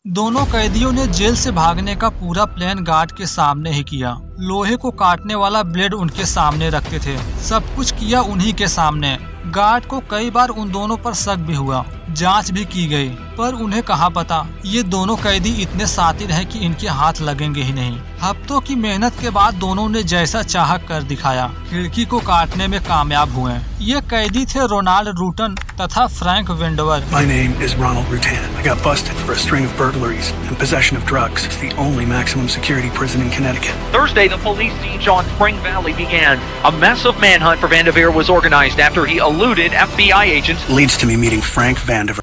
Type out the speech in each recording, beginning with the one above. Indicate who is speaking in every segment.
Speaker 1: दोनों कैदियों ने जेल से भागने का पूरा प्लान गार्ड के सामने ही किया। लोहे को काटने वाला ब्लेड उनके सामने रखते थे। सब कुछ किया उन्हीं के सामने। गार्ड को कई बार उन दोनों पर शक भी हुआ, जांच भी की गई, पर उन्हें कहाँ पता ये दोनों कैदी इतने शातिर हैं कि इनके हाथ लगेंगे ही नहीं। हफ्तों की मेहनत के बाद दोनों ने जैसा चाह कर दिखाया, खिड़की को काटने में कामयाब हुए। ये कैदी थे रोनाल्ड रूटन तथा Frank वेंडवर।
Speaker 2: My name is Ronald Rutan. I got busted for a string of burglaries and possession of drugs. It's the only maximum security prison in Connecticut.
Speaker 3: Thursday, the police siege on Spring Valley began. A massive manhunt for Vanderveer was organized after he eluded FBI agents.
Speaker 2: Leads to me meeting Frank Vanderveer.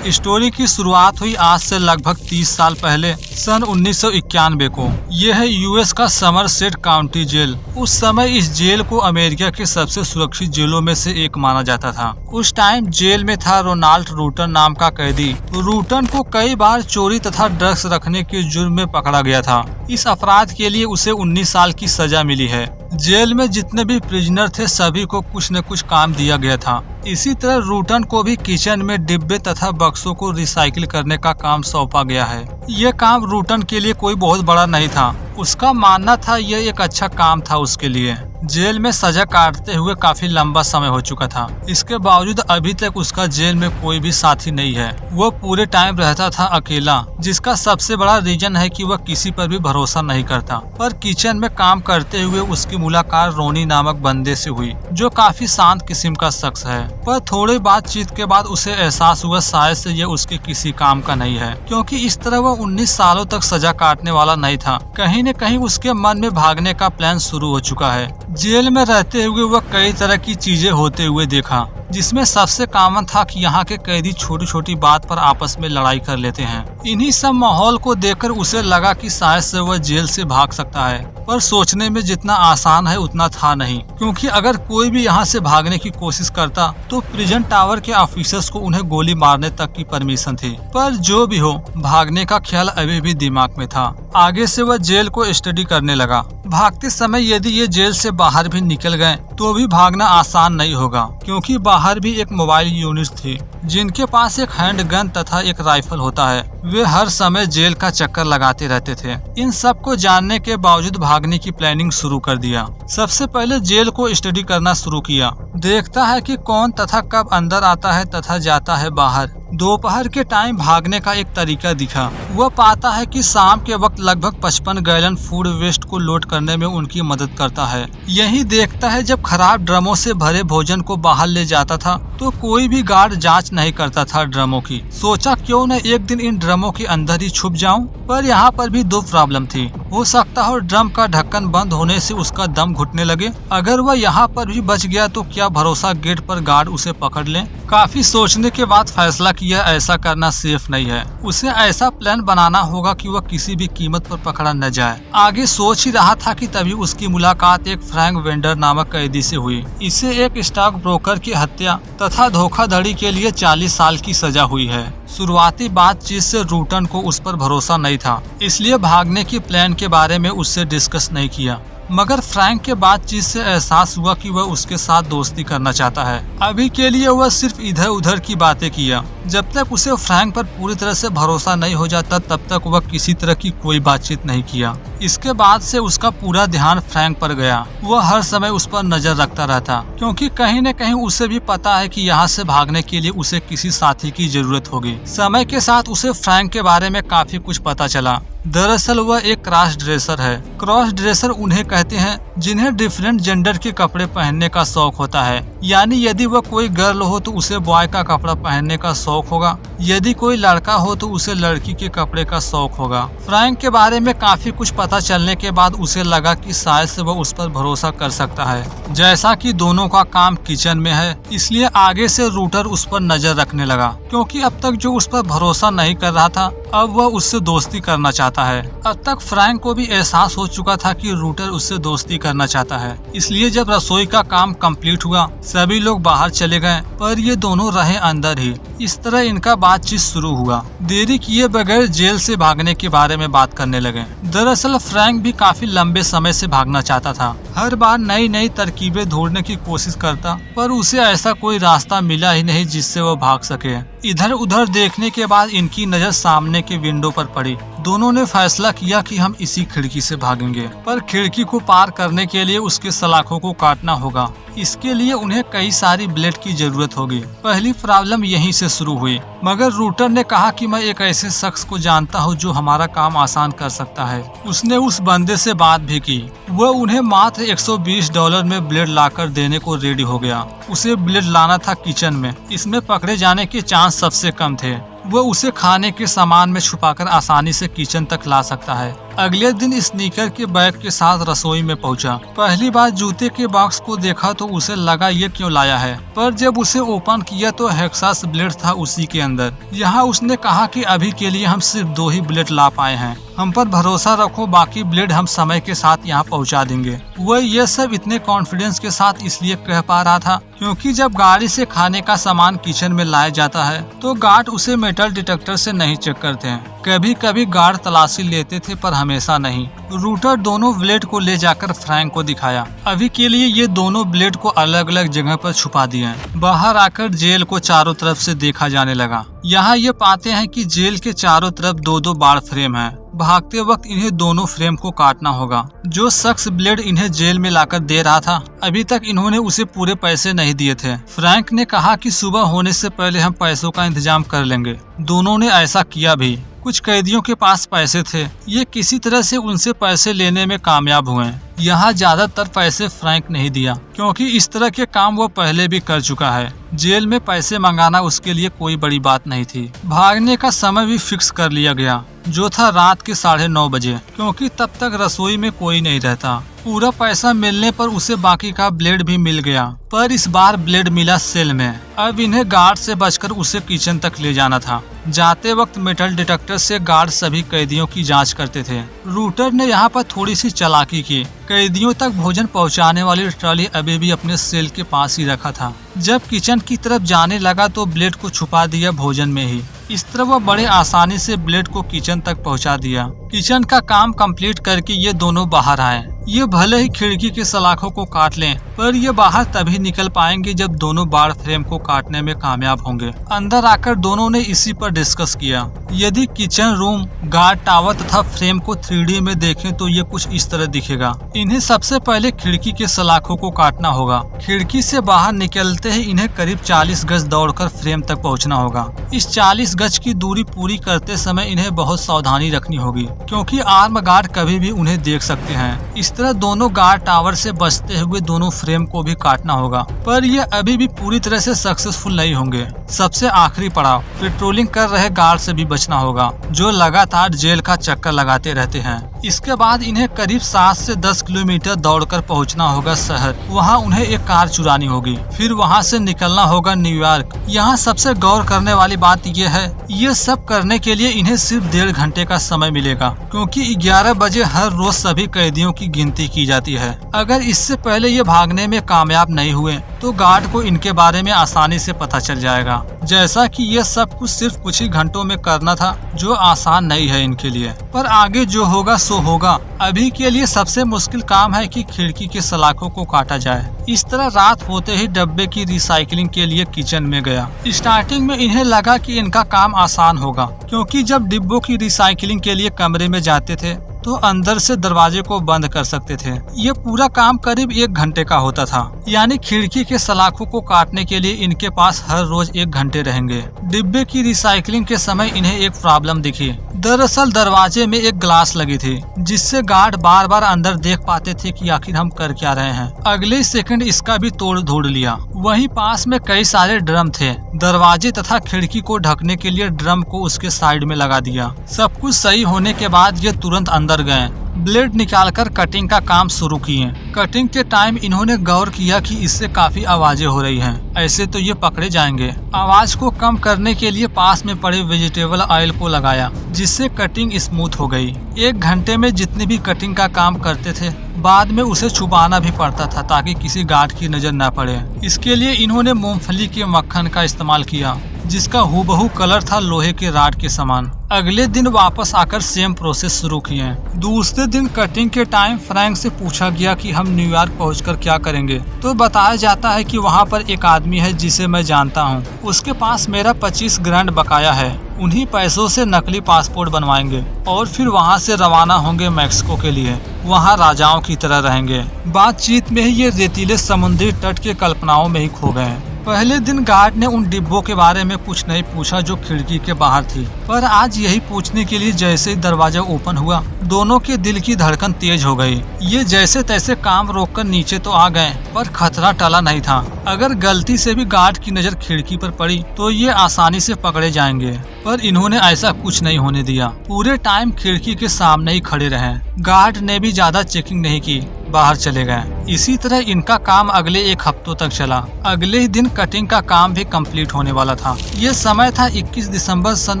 Speaker 1: Story की शुरुआत हुई आज से लगभग 30 साल पहले, सन 1991 को। यह है यूएस का समरसेट काउंटी जेल। उस समय इस जेल को अमेरिका के सबसे सुरक्षित जेलों में से एक माना जाता था। उस टाइम जेल में था रोनाल्ड रूटन नाम का कैदी। रूटन को कई बार चोरी तथा ड्रग्स रखने के जुर्म में पकड़ा गया था। इस अपराध के लिए उसे 19 साल की सजा मिली है। जेल में जितने भी प्रिजनर थे सभी को कुछ न कुछ काम दिया गया था। इसी तरह रूटन को भी किचन में डिब्बे तथा बक्सों को रिसाइकिल करने का काम सौंपा गया है। यह काम रूटन के लिए कोई बहुत बड़ा नहीं था। उसका मानना था यह एक अच्छा काम था उसके लिए। जेल में सजा काटते हुए काफी लंबा समय हो चुका था। इसके बावजूद अभी तक उसका जेल में कोई भी साथी नहीं है। वह पूरे टाइम रहता था अकेला, जिसका सबसे बड़ा रीजन है कि वह किसी पर भी भरोसा नहीं करता। पर किचन में काम करते हुए उसकी मुलाकात रोनी नामक बंदे से हुई, जो काफी शांत किस्म का शख्स है। पर थोड़ी बातचीत के बाद उसे एहसास हुआ शायद से यह उसके किसी काम का नहीं है, क्योंकि इस तरह वह 19 सालों तक सजा काटने वाला नहीं था। कहीं न कहीं उसके मन में भागने का प्लान शुरू हो चुका है। जेल में रहते हुए वह कई तरह की चीजें होते हुए देखा, जिसमें सबसे कॉमन था कि यहाँ के कैदी छोटी छोटी बात पर आपस में लड़ाई कर लेते हैं। इन्हीं सब माहौल को देखकर उसे लगा कि शायद से वह जेल से भाग सकता है, पर सोचने में जितना आसान है उतना था नहीं, क्योंकि अगर कोई भी यहाँ से भागने की कोशिश करता तो प्रिजन टावर के ऑफिसर्स को उन्हें गोली मारने तक की परमिशन थी। पर जो भी हो, भागने का ख्याल अभी भी दिमाग में था। आगे से वह जेल को स्टडी करने लगा। भागते समय यदि ये जेल से बाहर भी निकल गए तो भी भागना आसान नहीं होगा, क्योंकि बाहर भी एक मोबाइल यूनिट थी, जिनके पास एक हैंड गन तथा एक राइफल होता है। वे हर समय जेल का चक्कर लगाते रहते थे। इन सब को जानने के बावजूद भागने की प्लानिंग शुरू कर दिया। सबसे पहले जेल को स्टडी करना शुरू किया। देखता है कि कौन तथा कब अंदर आता है तथा जाता है बाहर। दोपहर के टाइम भागने का एक तरीका दिखा। वह पाता है कि शाम के वक्त लगभग 55 गैलन फूड वेस्ट को लोड करने में उनकी मदद करता है। यही देखता है जब खराब ड्रमों से भरे भोजन को बाहर ले जाता था तो कोई भी गार्ड जांच नहीं करता था ड्रमों की। सोचा क्यों न एक दिन इन ड्रमों के अंदर ही छुप जाऊं। पर यहाँ पर भी दो प्रॉब्लम थी। हो सकता है ड्रम का ढक्कन बंद होने से उसका दम घुटने लगे। अगर वह यहाँ पर भी बच गया तो क्या भरोसा गेट पर गार्ड उसे पकड़ ले। काफी सोचने के बाद फैसला किया ऐसा करना सेफ नहीं है। उसे ऐसा प्लान बनाना होगा कि वह किसी भी कीमत पर पकड़ा न जाए। आगे सोच ही रहा था कि तभी उसकी मुलाकात एक फ्रैंक वेंडर नामक कैदी से हुई। इसे एक स्टॉक ब्रोकर की हत्या तथा धोखाधड़ी के लिए 40 साल की सजा हुई है। शुरुआती बातचीत से रूटन को उस पर भरोसा नहीं था, इसलिए भागने की प्लान के बारे में उससे डिस्कस नहीं किया। मगर फ्रैंक के बातचीत से एहसास हुआ कि वह उसके साथ दोस्ती करना चाहता है। अभी के लिए वह सिर्फ इधर उधर की बातें किया। जब तक उसे फ्रैंक पर पूरी तरह से भरोसा नहीं हो जाता तब तक वह किसी तरह की कोई बातचीत नहीं किया। इसके बाद से उसका पूरा ध्यान फ्रैंक पर गया। वह हर समय उस पर नजर रखता रहता, क्योंकि कहीं न कहीं उसे भी पता है कि यहाँ से भागने के लिए उसे किसी साथी की जरूरत होगी। समय के साथ उसे फ्रैंक के बारे में काफी कुछ पता चला। दरअसल वह एक क्रॉस ड्रेसर है। क्रॉस ड्रेसर उन्हें कहते हैं जिन्हें डिफरेंट जेंडर के कपड़े पहनने का शौक होता है। यानी यदि वह कोई गर्ल हो तो उसे बॉय का कपड़ा पहनने का शौक होगा, यदि कोई लड़का हो तो उसे लड़की के कपड़े का शौक होगा। फ्रैंक के बारे में काफी कुछ पता चलने के बाद उसे लगा कि शायद से वह उस पर भरोसा कर सकता है। जैसा कि दोनों का काम किचन में है, इसलिए आगे से रूटर उस पर नजर रखने लगा, क्योंकि अब तक जो उस पर भरोसा नहीं कर रहा था अब वह उससे दोस्ती करना चाहता आता है। अब तक फ्रैंक को भी एहसास हो चुका था कि रूटर उससे दोस्ती करना चाहता है, इसलिए जब रसोई का काम कंप्लीट हुआ सभी लोग बाहर चले गए, पर ये दोनों रहे अंदर ही। इस तरह इनका बातचीत शुरू हुआ। देरी किए बगैर जेल से भागने के बारे में बात करने लगे। दरअसल फ्रैंक भी काफी लंबे समय से भागना चाहता था। हर बार नई नई तरकीबें ढूंढने की कोशिश करता, पर उसे ऐसा कोई रास्ता मिला ही नहीं जिससे वो भाग सके। इधर उधर देखने के बाद इनकी नजर सामने के विंडो पर पड़ी। दोनों ने फैसला किया कि हम इसी खिड़की से भागेंगे, पर खिड़की को पार करने के लिए उसके सलाखों को काटना होगा। इसके लिए उन्हें कई सारी ब्लेड की जरूरत होगी। पहली प्रॉब्लम यहीं से शुरू हुई, मगर रूटर ने कहा कि मैं एक ऐसे शख्स को जानता हूं जो हमारा काम आसान कर सकता है। उसने उस बंदे से बात भी की। वह उन्हें मात्र $120 में ब्लेड लाकर देने को रेडी हो गया। उसे ब्लेड लाना था किचन में, इसमें पकड़े जाने के चांस सबसे कम थे। वह उसे खाने के सामान में छुपाकर आसानी से किचन तक ला सकता है। अगले दिन स्नीकर के बैग के साथ रसोई में पहुंचा। पहली बार जूते के बॉक्स को देखा तो उसे लगा ये क्यों लाया है, पर जब उसे ओपन किया तो हेक्सास ब्लेड था उसी के अंदर। यहाँ उसने कहा कि अभी के लिए हम सिर्फ 2 ही ब्लेड ला पाए हैं, हम पर भरोसा रखो, बाकी ब्लेड हम समय के साथ यहाँ पहुँचा देंगे। वह ये सब इतने कॉन्फिडेंस के साथ इसलिए कह पा रहा था क्योंकि जब गाड़ी से खाने का सामान किचन में लाया जाता है तो गार्ड उसे मेटल डिटेक्टर से नहीं चेक करते हैं। कभी कभी गार्ड तलाशी लेते थे पर हमेशा नहीं। रूटर दोनों ब्लेड को ले जाकर फ्रैंक को दिखाया। अभी के लिए ये दोनों ब्लेड को अलग अलग जगह पर छुपा दिए। बाहर आकर जेल को चारों तरफ से देखा जाने लगा। यहाँ ये पाते हैं कि जेल के चारों तरफ 2-2 बार फ्रेम है। भागते वक्त इन्हें दोनों फ्रेम को काटना होगा। जो शख्स ब्लेड इन्हें जेल में लाकर दे रहा था अभी तक इन्होंने उसे पूरे पैसे नहीं दिए थे। फ्रैंक ने कहा कि सुबह होने से पहले हम पैसों का इंतजाम कर लेंगे। दोनों ने ऐसा किया भी। कुछ कैदियों के पास पैसे थे, ये किसी तरह से उनसे पैसे लेने में कामयाब हुए। यहाँ ज्यादातर पैसे फ्रैंक नहीं दिया क्योंकि इस तरह के काम वो पहले भी कर चुका है। जेल में पैसे मंगाना उसके लिए कोई बड़ी बात नहीं थी। भागने का समय भी फिक्स कर लिया गया जो था रात के 9:30 बजे, क्योंकि तब तक रसोई में कोई नहीं रहता। पूरा पैसा मिलने पर उसे बाकी का ब्लेड भी मिल गया, पर इस बार ब्लेड मिला सेल में। अब इन्हें गार्ड से बचकर उसे किचन तक ले जाना था। जाते वक्त मेटल डिटेक्टर से गार्ड सभी कैदियों की जांच करते थे। रूटर ने यहाँ पर थोड़ी सी चालाकी की। कैदियों तक भोजन पहुँचाने वाली ट्रॉली अभी भी अपने सेल के पास ही रखा था। जब किचन की तरफ जाने लगा तो ब्लेड को छुपा दिया भोजन में ही। इस तरह वह बड़े आसानी से ब्लेड को किचन तक पहुंचा दिया। किचन का काम कंप्लीट करके ये दोनों बाहर आए। ये भले ही खिड़की के सलाखों को काट लें, पर ये बाहर तभी निकल पाएंगे जब दोनों बार फ्रेम को काटने में कामयाब होंगे। अंदर आकर दोनों ने इसी पर डिस्कस किया। यदि किचन रूम, गार्ड टावर तथा फ्रेम को 3D में देखें तो ये कुछ इस तरह दिखेगा। इन्हें सबसे पहले खिड़की के सलाखों को काटना होगा। खिड़की से बाहर निकलते ही इन्हें करीब 40 गज दौड़कर फ्रेम तक पहुंचना होगा। इस 40 गज की दूरी पूरी करते समय इन्हें बहुत सावधानी रखनी होगी क्योंकि आर्म गार्ड कभी भी उन्हें देख सकते हैं। इस तरह दोनों गार्ड टावर से बचते हुए दोनों फ्रेम को भी काटना होगा, पर ये अभी भी पूरी तरह से सक्सेसफुल नहीं होंगे। सबसे आखिरी पड़ाव, पेट्रोलिंग कर रहे गार्ड से भी बचना होगा जो लगातार जेल का चक्कर लगाते रहते हैं। इसके बाद इन्हें करीब 7 से 10 किलोमीटर दौड़कर पहुंचना होगा शहर। वहां उन्हें एक कार चुरानी होगी, फिर वहां से निकलना होगा न्यूयॉर्क। यहाँ सबसे गौर करने वाली बात यह है, ये सब करने के लिए इन्हें सिर्फ 1.5 घंटे का समय मिलेगा क्योंकि 11 बजे हर रोज सभी कैदियों की गिनती की जाती है। अगर इससे पहले ये भागने में कामयाब नहीं हुए तो गार्ड को इनके बारे में आसानी से पता चल जाएगा। जैसा कि ये सब कुछ सिर्फ कुछ ही घंटों में करना था, जो आसान नहीं है इनके लिए, पर आगे जो होगा सो होगा। अभी के लिए सबसे मुश्किल काम है कि खिड़की के सलाखों को काटा जाए। इस तरह रात होते ही डब्बे की रिसाइकलिंग के लिए किचन में गया। स्टार्टिंग में इन्हें लगा कि इनका काम आसान होगा क्योंकि जब डिब्बों की रिसाइकलिंग के लिए कमरे में जाते थे तो अंदर से दरवाजे को बंद कर सकते थे। ये पूरा काम करीब 1 घंटे का होता था, यानी खिड़की के सलाखों को काटने के लिए इनके पास हर रोज 1 घंटे रहेंगे। डिब्बे की रिसाइकलिंग के समय इन्हें एक प्रॉब्लम दिखी। दरअसल दरवाजे में एक ग्लास लगी थी जिससे गार्ड बार बार अंदर देख पाते थे कि आखिर हम कर क्या रहे हैं। अगले सेकंड इसका भी तोड़ धोड़ लिया। वहीं पास में कई सारे ड्रम थे। दरवाजे तथा खिड़की को ढकने के लिए ड्रम को उसके साइड में लगा दिया। सब कुछ सही होने के बाद ये तुरंत अंदर गए। ब्लेड निकालकर कटिंग का काम शुरू किए। कटिंग के टाइम इन्होंने गौर किया कि इससे काफी आवाजें हो रही हैं, ऐसे तो ये पकड़े जाएंगे। आवाज को कम करने के लिए पास में पड़े वेजिटेबल ऑयल को लगाया, जिससे कटिंग स्मूथ हो गई। 1 घंटे में जितनी भी कटिंग का काम करते थे, बाद में उसे छुपाना भी पड़ता था ताकि किसी गार्ड की नजर न पड़े। इसके लिए इन्होंने मूंगफली के मक्खन का इस्तेमाल किया, जिसका हूबहू कलर था लोहे के राड के समान। अगले दिन वापस आकर सेम प्रोसेस शुरू किए। दूसरे दिन कटिंग के टाइम फ्रैंक से पूछा गया कि हम न्यूयॉर्क पहुंचकर क्या करेंगे, तो बताया जाता है कि वहां पर एक आदमी है जिसे मैं जानता हूं। उसके पास मेरा 25 ग्रैंड बकाया है। उन्हीं पैसों से नकली पासपोर्ट बनवाएंगे और फिर वहां से रवाना होंगे मैक्सिको के लिए। वहां राजाओं की तरह रहेंगे। बातचीत में ही ये रेतीले समुद्री तट के कल्पनाओं में ही खो गए। पहले दिन गार्ड ने उन डिब्बों के बारे में कुछ नहीं पूछा जो खिड़की के बाहर थी, पर आज यही पूछने के लिए जैसे ही दरवाजा ओपन हुआ, दोनों के दिल की धड़कन तेज हो गई। ये जैसे तैसे काम रोककर नीचे तो आ गए, पर खतरा टला नहीं था। अगर गलती से भी गार्ड की नजर खिड़की पर पड़ी तो ये आसानी से पकड़े जाएंगे, पर इन्होंने ऐसा कुछ नहीं होने दिया। पूरे टाइम खिड़की के सामने ही खड़े रहे। गार्ड ने भी ज्यादा चेकिंग नहीं की, बाहर चले गए। इसी तरह इनका काम अगले 1 हफ्तों तक चला। अगले ही दिन कटिंग का काम भी कंप्लीट होने वाला था। ये समय था 21 दिसंबर सन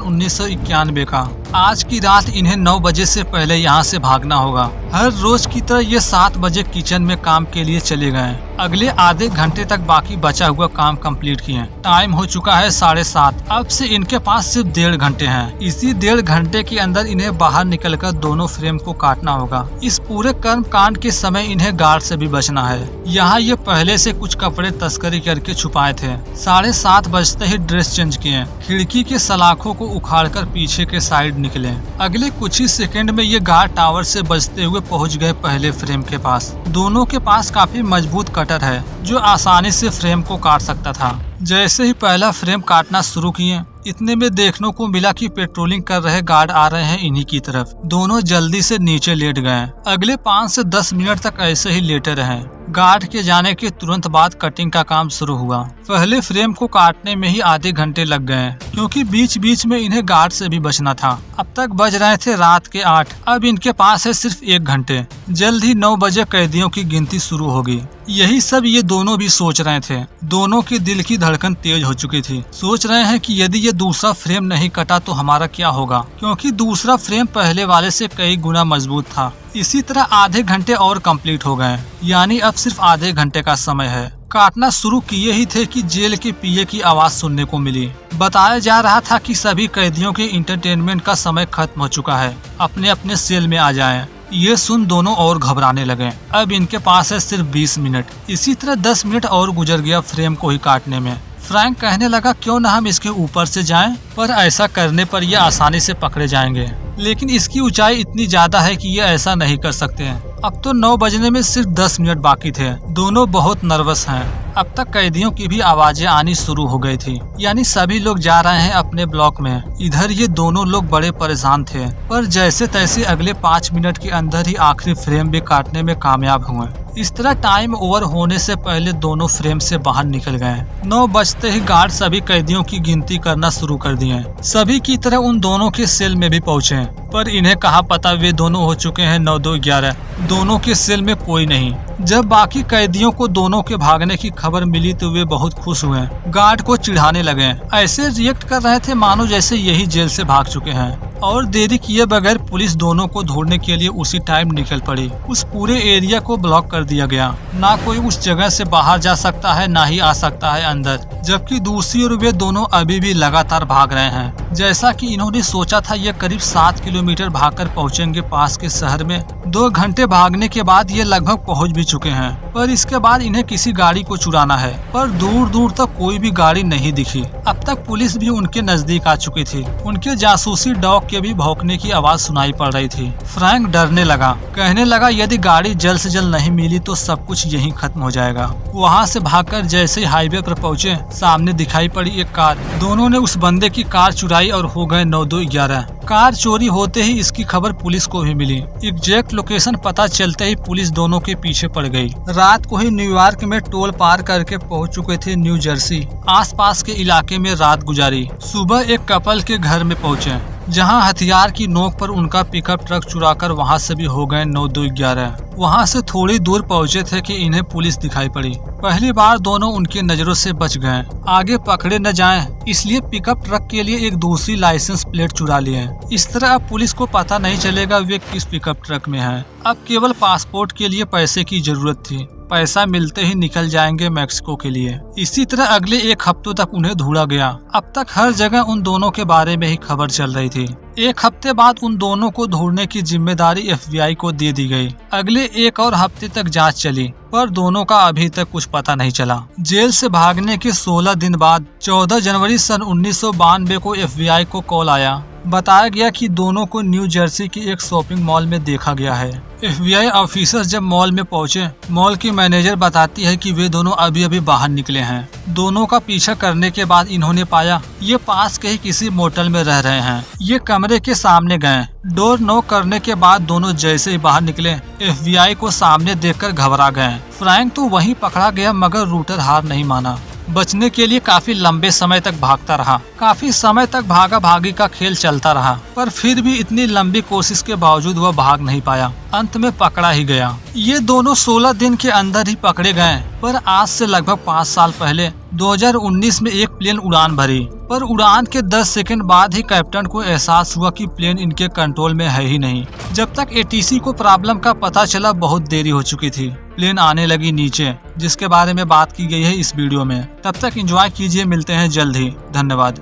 Speaker 1: 1991 का। आज की रात इन्हें 9 बजे से पहले यहाँ से भागना होगा। हर रोज की तरह ये 7 बजे किचन में काम के लिए चले गए। अगले आधे घंटे तक बाकी बचा हुआ काम कंप्लीट किए। टाइम हो चुका है 7:30। अब से इनके पास सिर्फ 1.5 घंटे हैं। इसी 1.5 घंटे के अंदर इन्हें बाहर निकलकर दोनों फ्रेम को काटना होगा। इस पूरे कर्म कांड के समय इन्हें गार्ड से भी बचना है। यहाँ ये पहले से कुछ कपड़े तस्करी करके छुपाए थे। 7:30 बजते ही ड्रेस चेंज किए। खिड़की के सलाखों को उखाड़कर पीछे के साइड निकले। अगले कुछ ही सेकंड में ये गार्ड टावर से बजते हुए पहुँच गए पहले फ्रेम के पास। दोनों के पास काफी मजबूत कटर है जो आसानी से फ्रेम को काट सकता था। जैसे ही पहला फ्रेम काटना शुरू किए, इतने में देखने को मिला कि पेट्रोलिंग कर रहे गार्ड आ रहे हैं इन्हीं की तरफ। दोनों जल्दी से नीचे लेट गए। अगले 5 से 10 मिनट तक ऐसे ही लेटे रहे। गार्ड के जाने के तुरंत बाद कटिंग का काम शुरू हुआ। पहले फ्रेम को काटने में ही आधे घंटे लग गए, क्योंकि बीच बीच में इन्हें गार्ड से भी बचना था। अब तक बज रहे थे रात के 8। अब इनके पास है सिर्फ 1 घंटे। जल्द ही 9 बजे कैदियों की गिनती शुरू होगी। यही सब ये दोनों भी सोच रहे थे। दोनों के दिल की धड़कन तेज हो चुकी थी। सोच रहे हैं कि यदि ये दूसरा फ्रेम नहीं कटा तो हमारा क्या होगा, क्योंकि दूसरा फ्रेम पहले वाले से कई गुना मजबूत था। इसी तरह आधे घंटे और कंप्लीट हो गए, यानी अब सिर्फ आधे घंटे का समय है। काटना शुरू किए ही थे कि जेल के पीए की आवाज सुनने को मिली। बताया जा रहा था कि सभी कैदियों के इंटरटेनमेंट का समय खत्म हो चुका है, अपने अपने सेल में आ जाएं। ये सुन दोनों और घबराने लगे। अब इनके पास है सिर्फ 20 मिनट। इसी तरह 10 मिनट और गुजर गया फ्रेम को ही काटने में। फ्रैंक कहने लगा क्यों न हम इसके ऊपर से जाएं, पर ऐसा करने पर ये आसानी से पकड़े जाएंगे। लेकिन इसकी ऊंचाई इतनी ज्यादा है कि ये ऐसा नहीं कर सकते हैं। अब तो 9 बजने में सिर्फ 10 मिनट बाकी थे। दोनों बहुत नर्वस हैं। अब तक कैदियों की भी आवाजें आनी शुरू हो गई थी, यानी सभी लोग जा रहे हैं अपने ब्लॉक में। इधर ये दोनों लोग बड़े परेशान थे, पर जैसे तैसे अगले 5 मिनट के अंदर ही आखिरी फ्रेम भी काटने में कामयाब हुए। इस तरह टाइम ओवर होने से पहले दोनों फ्रेम से बाहर निकल गए। 9 बजते ही गार्ड सभी कैदियों की गिनती करना शुरू कर दिए। सभी की तरह उन दोनों के सेल में भी पहुंचे, पर इन्हें कहा पता वे दोनों हो चुके हैं 9, 2, 11। दोनों के सेल में कोई नहीं। जब बाकी कैदियों को दोनों के भागने की खबर मिली तो वे बहुत खुश हुए। गार्ड को चिढ़ाने लगे। ऐसे रिएक्ट कर रहे थे मानो जैसे यही जेल से भाग चुके हैं। और देरी किए बगैर पुलिस दोनों को ढूंढने के लिए उसी टाइम निकल पड़ी। उस पूरे एरिया को ब्लॉक कर दिया गया। ना कोई उस जगह से बाहर जा सकता है, ना ही आ सकता है अंदर। जबकि दूसरी ओर वे दोनों अभी भी लगातार भाग रहे हैं। जैसा कि इन्होंने सोचा था, ये करीब 7 किलोमीटर भागकर पहुंचेंगे पास के शहर में। 2 घंटे भागने के बाद ये लगभग पहुंच भी चुके हैं, पर इसके बाद इन्हें किसी गाड़ी को चुराना है। पर दूर दूर तक कोई भी गाड़ी नहीं दिखी। अब तक पुलिस भी उनके नजदीक आ चुकी थी। उनके जासूसी डॉग के भी भौंकने की आवाज सुनाई पड़ रही थी। फ्रैंक डरने लगा। कहने लगा यदि गाड़ी जल्द से जल्द नहीं मिली तो सब कुछ यहीं खत्म हो जाएगा। वहाँ से भागकर जैसे ही हाईवे पर पहुँचे, सामने दिखाई पड़ी एक कार। दोनों ने उस बंदे की कार चुराई और हो गए 9, 2, 11। कार चोरी होते ही इसकी खबर पुलिस को भी मिली। एग्जैक्ट लोकेशन पता चलते ही पुलिस दोनों के पीछे पड़ गई। रात को ही न्यूयॉर्क में टोल पार करके पहुंच चुके थे न्यू जर्सी। आसपास के इलाके में रात गुजारी। सुबह एक कपल के घर में पहुंचे। जहां हथियार की नोक पर उनका पिकअप ट्रक चुराकर वहां से भी हो गए 9-2-11। वहां से थोड़ी दूर पहुंचे थे कि इन्हें पुलिस दिखाई पड़ी। पहली बार दोनों उनकी नजरों से बच गए, आगे पकड़े न जाएं, इसलिए पिकअप ट्रक के लिए एक दूसरी लाइसेंस प्लेट चुरा लिए। इस तरह अब पुलिस को पता नहीं चलेगा वे किस पिकअप ट्रक में हैं। अब केवल पासपोर्ट के लिए पैसे की जरूरत थी। पैसा मिलते ही निकल जाएंगे मैक्सिको के लिए। इसी तरह अगले 1 हफ्तों तक उन्हें ढूंढा गया। अब तक हर जगह उन दोनों के बारे में ही खबर चल रही थी। 1 हफ्ते बाद उन दोनों को ढूंढने की जिम्मेदारी FBI को दे दी गई। अगले 1 और हफ्ते तक जांच चली, पर दोनों का अभी तक कुछ पता नहीं चला। जेल से भागने के 16 दिन बाद 14 जनवरी सन 1992 को FBI को कॉल आया। बताया गया कि दोनों को न्यू जर्सी के एक शॉपिंग मॉल में देखा गया है। FBI ऑफिसर्स जब मॉल में पहुंचे, मॉल की मैनेजर बताती है कि वे दोनों अभी अभी बाहर निकले हैं। दोनों का पीछा करने के बाद इन्होंने पाया ये पास के ही किसी मोटल में रह रहे हैं। ये कमरे के सामने गए। डोर नॉक करने के बाद दोनों जैसे ही बाहर निकले, FBI को सामने देखकर घबरा गए। फ्रैंक तो वहीं पकड़ा गया, मगर रूटर हार नहीं माना। बचने के लिए काफी लंबे समय तक भागता रहा। काफी समय तक भागा भागी का खेल चलता रहा, पर फिर भी इतनी लंबी कोशिश के बावजूद वह भाग नहीं पाया। अंत में पकड़ा ही गया। ये दोनों 16 दिन के अंदर ही पकड़े गए। पर आज से लगभग 5 साल पहले 2019 में एक प्लेन उड़ान भरी, पर उड़ान के 10 सेकंड बाद ही कैप्टन को एहसास हुआ कि प्लेन इनके कंट्रोल में है ही नहीं। जब तक ATC को प्रॉब्लम का पता चला बहुत देरी हो चुकी थी। प्लेन आने लगी नीचे, जिसके बारे में बात की गई है इस वीडियो में। तब तक एंजॉय कीजिए, मिलते हैं जल्द ही। धन्यवाद।